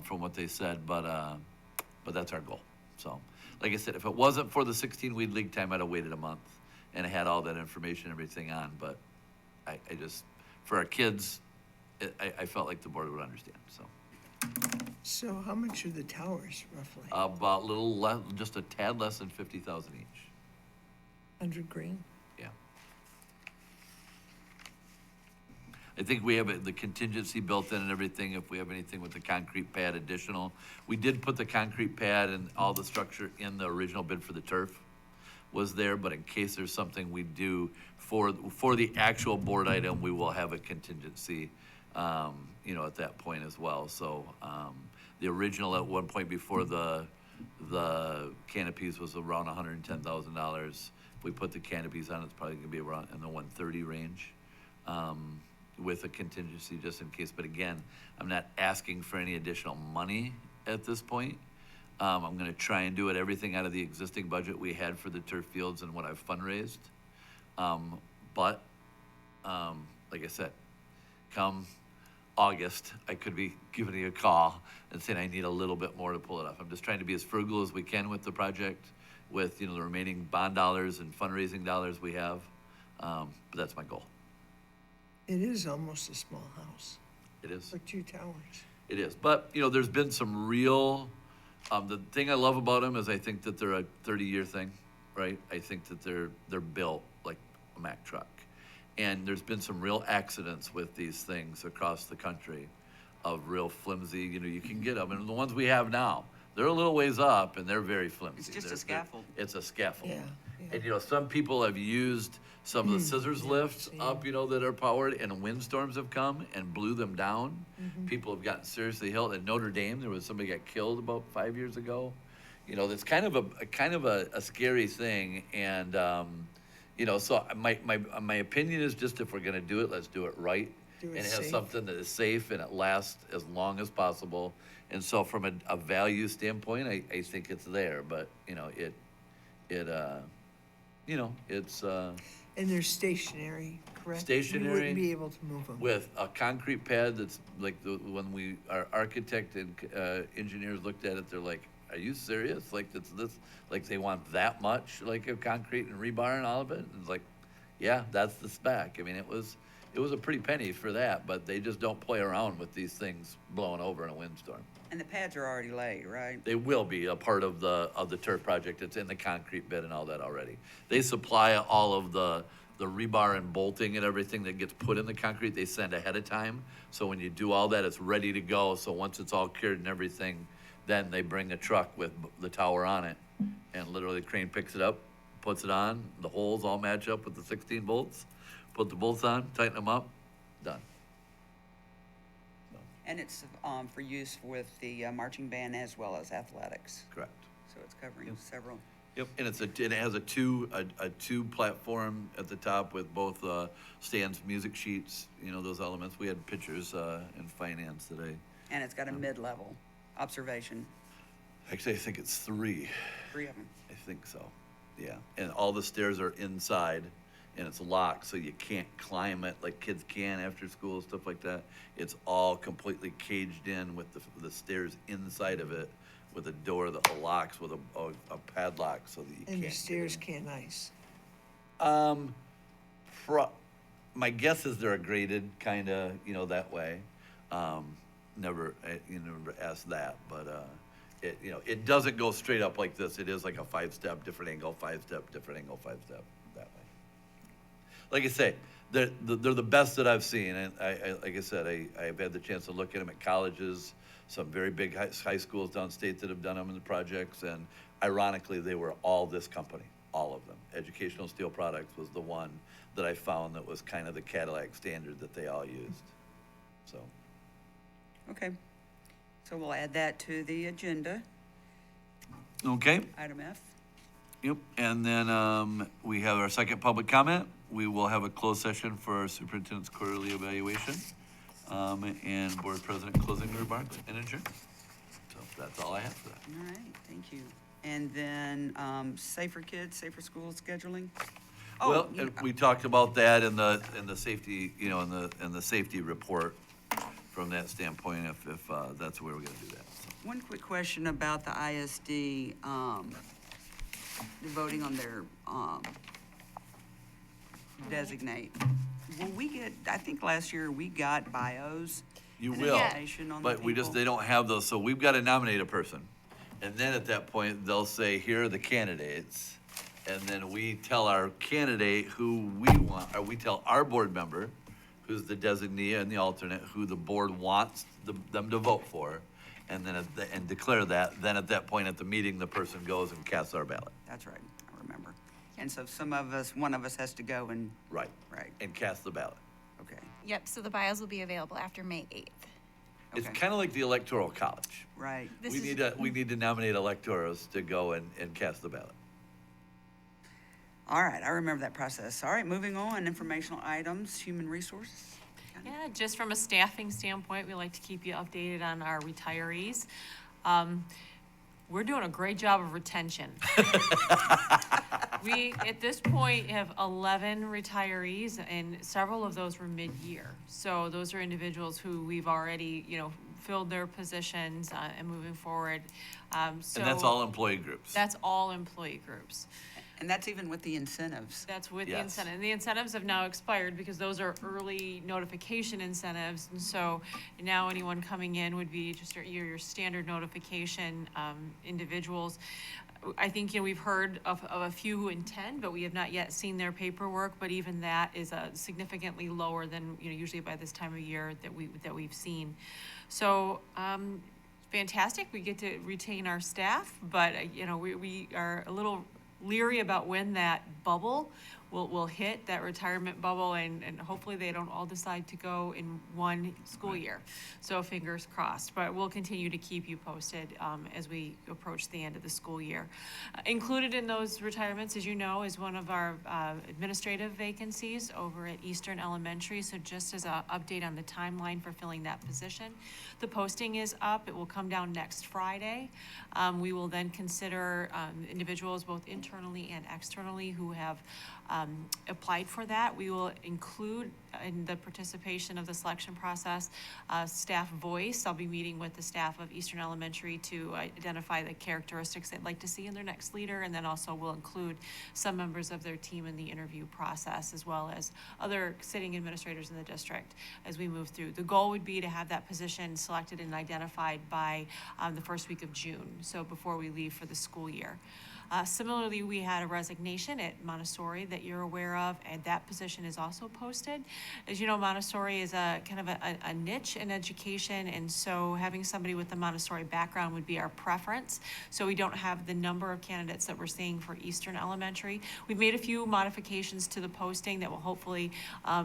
from what they said, but that's our goal. So, like I said, if it wasn't for the 16-week league time, I'd have waited a month and had all that information, everything on. But I just, for our kids, I felt like the board would understand. So, So how much are the towers roughly? about little less, just a tad less than 50,000 each. 100 grand? Yeah. I think we have the contingency built in and everything, if we have anything with the concrete pad additional. We did put the concrete pad and all the structure in the original bid for the turf was there, but in case there's something we do for the actual board item, we will have a contingency, you know, at that point as well. So, the original at one point before the canopies was around $110,000. If we put the canopies on, it's probably gonna be around in the 130 range. With a contingency just in case. But again, I'm not asking for any additional money at this point. I'm gonna try and do everything out of the existing budget we had for the turf fields and what I've fundraised. But like I said, come August, I could be giving you a call and saying I need a little bit more to pull it off. I'm just trying to be as frugal as we can with the project, with, you know, the remaining bond dollars and fundraising dollars we have. But that's my goal. It is almost a small house, It is. for 2 towers. It is. But, you know, there's been some real, the thing I love about them is I think that they're a 30-year thing, right? I think that they're built like a Mack truck. And there's been some real accidents with these things across the country of real flimsy, you know, you can get them. And the ones we have now, they're a little ways up and they're very flimsy. It's just a They're- scaffold. It's a scaffold. Yeah, And, you know, some people have used some of the scissors lifts up, you know, that are powered, and windstorms have come and blew them down. People have gotten seriously hit. At Notre Dame, there was somebody got killed about 5 years ago, You know, that's kind of a scary thing, and you know, so my opinion is just if we're gonna do it, let's do it right. Do it And have safe. something that is safe and it lasts as long as possible. And so from a value standpoint, I think it's there, but, you know, you know, it's, And they're stationary, correct? You Stationary wouldn't be able to move them. with a concrete pad that's like, when our architect and, engineers looked at it, they're like, are you serious? Like, like they want that much, like, of concrete and rebar and all of it? And it's like, yeah, that's the spec. I mean, it was a pretty penny for that, but they just don't play around with these things blowing over in a windstorm. And the pads are already laid, right? They will be a part of the turf project. It's in the concrete bed and all that already. They supply all of the rebar and bolting and everything that gets put in the concrete. They send ahead of time. So when you do all that, it's ready to go. So once it's all cured and everything, then they bring a truck with the tower on it, and literally the crane picks it up, puts it on. The holes all match up with the 16 bolts. Put the bolts on, tighten them up, done. And it's for use with the marching band as well as athletics. Correct. So it's covering several. Yep, and it has a two platform at the top with both stands, music sheets, you know, those elements. We had pictures in finance today. And it's got a mid-level observation, Actually, I think it's 3. 3 of them. I think so, yeah. And all the stairs are inside, and it's locked, so you can't climb it like kids can after school, stuff like that. It's all completely caged in with the stairs inside of it, with a door that locks with a padlock so that you can't And the get stairs in. can't ice. My guess is they're graded kind of, you know, that way. Never asked that, but it, you know, it doesn't go straight up like this. It is like a 5-step, different angle, 5-step, different angle, 5-step, that way. Like I say, they're the best that I've seen, and like I said, I've had the chance to look at them at colleges, some very big high schools downstate that have done them in the projects, and ironically, they were all this company, all of them. Educational Steel Products was the one that I found that was kind of the Cadillac standard that they all used, so. Okay. So we'll add that to the agenda, Okay. item F. Yep, and then we have our second public comment. We will have a closed session for our superintendent's quarterly evaluation, and board president closing remarks and adjourn. So that's all I have for that. All right, thank you. And then safer kids, safer school scheduling? Oh, Well, we talked about that in the safety, you know, in the safety report from that standpoint, if that's where we're gonna do that. So. One quick question about the ISD, voting on their designate. Will we get, I think last year we got bios. You and will, information on the but we just, people. they don't have those, so we've got to nominate a person. And then at that point, they'll say, here are the candidates. And then we tell our candidate who we want, or we tell our board member, who's the designee and the alternate, who the board wants them to vote for. And then, and declare that, then at that point at the meeting, the person goes and casts our ballot. That's right, I remember. And so one of us has to go and, Right. right, And cast the ballot. okay. Yep, so the bios will be available after May 8th. It's Okay. kind of like the electoral college. Right. This We is- need to nominate electors to go and cast the ballot. All right, I remember that process. All right, moving on, informational items, human resources. Yeah, just from a staffing standpoint, we like to keep you updated on our retirees. We're doing a great job of retention. We, at this point, have 11 retirees, and several of those were mid-year. So those are individuals who we've already, you know, filled their positions and moving forward. So And that's all employee groups. That's all employee groups. And that's even with the incentives. That's with the Yes. incentive. And the incentives have now expired because those are early notification incentives. And so now anyone coming in would be just your standard notification individuals. I think, you know, we've heard of a few who intend, but we have not yet seen their paperwork. But even that is significantly lower than, you know, usually by this time of year that we've seen. So, fantastic. We get to retain our staff, but, you know, we are a little leery about when that bubble will hit that retirement bubble, and hopefully they don't all decide to go in one school year. So fingers crossed, but we'll continue to keep you posted as we approach the end of the school year. Included in those retirements, as you know, is one of our administrative vacancies over at Eastern Elementary. So just as an update on the timeline for filling that position, the posting is up. It will come down next Friday. We will then consider individuals both internally and externally who have applied for that. We will include in the participation of the selection process staff voice. I'll be meeting with the staff of Eastern Elementary to identify the characteristics they'd like to see in their next leader, and then also we'll include some members of their team in the interview process, as well as other sitting administrators in the district as we move through. The goal would be to have that position selected and identified by the first week of June, so before we leave for the school year. Similarly, we had a resignation at Montessori that you're aware of, and that position is also posted. As you know, Montessori is a kind of a niche in education, and so having somebody with the Montessori background would be our preference. So we don't have the number of candidates that we're seeing for Eastern Elementary. We've made a few modifications to the posting that will hopefully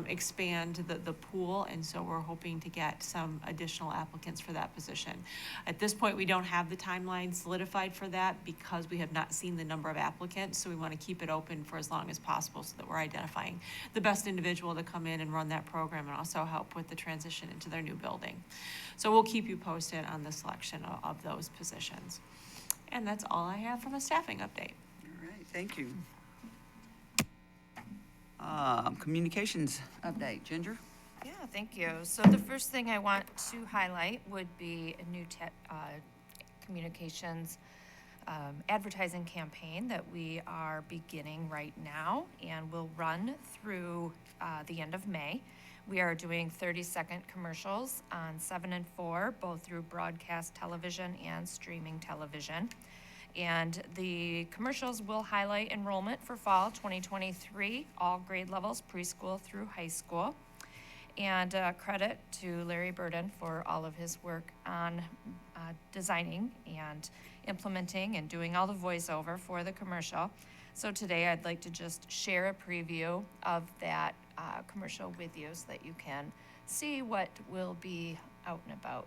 expand the pool, and so we're hoping to get some additional applicants for that position. At this point, we don't have the timeline solidified for that because we have not seen the number of applicants, so we want to keep it open for as long as possible so that we're identifying the best individual to come in and run that program and also help with the transition into their new building. So we'll keep you posted on the selection of those positions. And that's all I have from a staffing update. All right, thank you. Communications update, Ginger? Yeah, thank you. So the first thing I want to highlight would be a new communications advertising campaign that we are beginning right now and will run through the end of May. We are doing 30-second commercials on 7 and 4, both through broadcast television and streaming television. And the commercials will highlight enrollment for fall 2023, all grade levels, preschool through high school. And credit to Larry Burden for all of his work on designing and implementing and doing all the voiceover for the commercial. So today I'd like to just share a preview of that commercial with you so that you can see what will be out and about.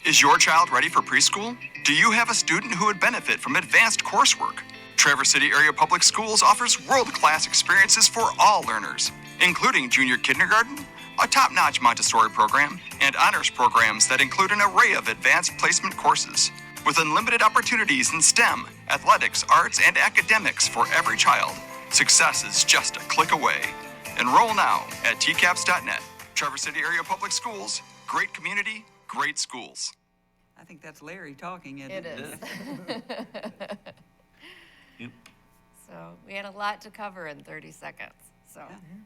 Is your child ready for preschool? Do you have a student who would benefit from advanced coursework? Traverse City Area Public Schools offers world-class experiences for all learners, including junior kindergarten, a top-notch Montessori program, and honors programs that include an array of advanced placement courses. With unlimited opportunities in STEM, athletics, arts, and academics for every child, success is just a click away. Enroll now at tcaps.net. Traverse City Area Public Schools, great community, great schools. I think that's Larry talking, isn't It it? is. Yep. So we had a lot to cover in 30 seconds, so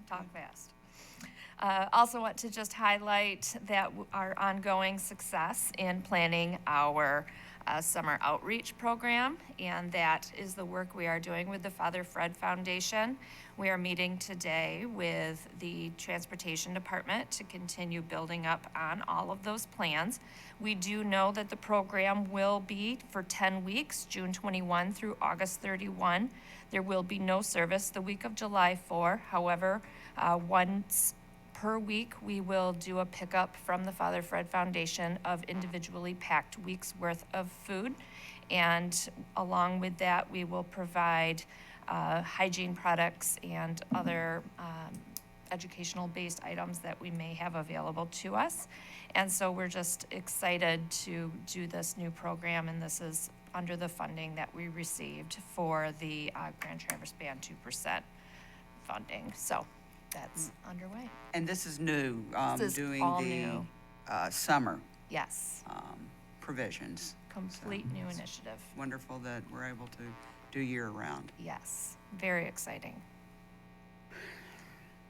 talk fast. Also want to just highlight that our ongoing success in planning our summer outreach program, and that is the work we are doing with the Father Fred Foundation. We are meeting today with the Transportation Department to continue building up on all of those plans. We do know that the program will be for 10 weeks, June 21 through August 31. There will be no service the week of July 4. However, once per week, we will do a pickup from the Father Fred Foundation of individually packed weeks worth of food. And along with that, we will provide hygiene products and other educational-based items that we may have available to us. And so we're just excited to do this new program, and this is under the funding that we received for the Grand Traverse Band 2% funding. So that's underway. And this is new, This is doing all the new. Summer Yes, provisions. complete new initiative. Wonderful that we're able to do year-round. Yes, very exciting.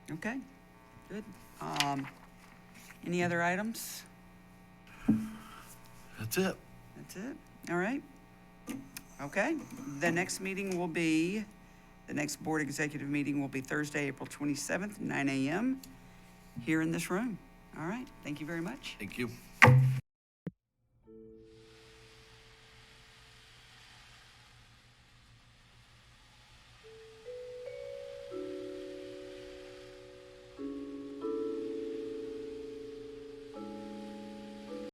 Okay, good. Any other items? That's it. That's it? All right. Okay, the next meeting will be, the next board executive meeting will be Thursday, April 27th, 9 a.m. here in this room. All right, thank you very much. Thank you.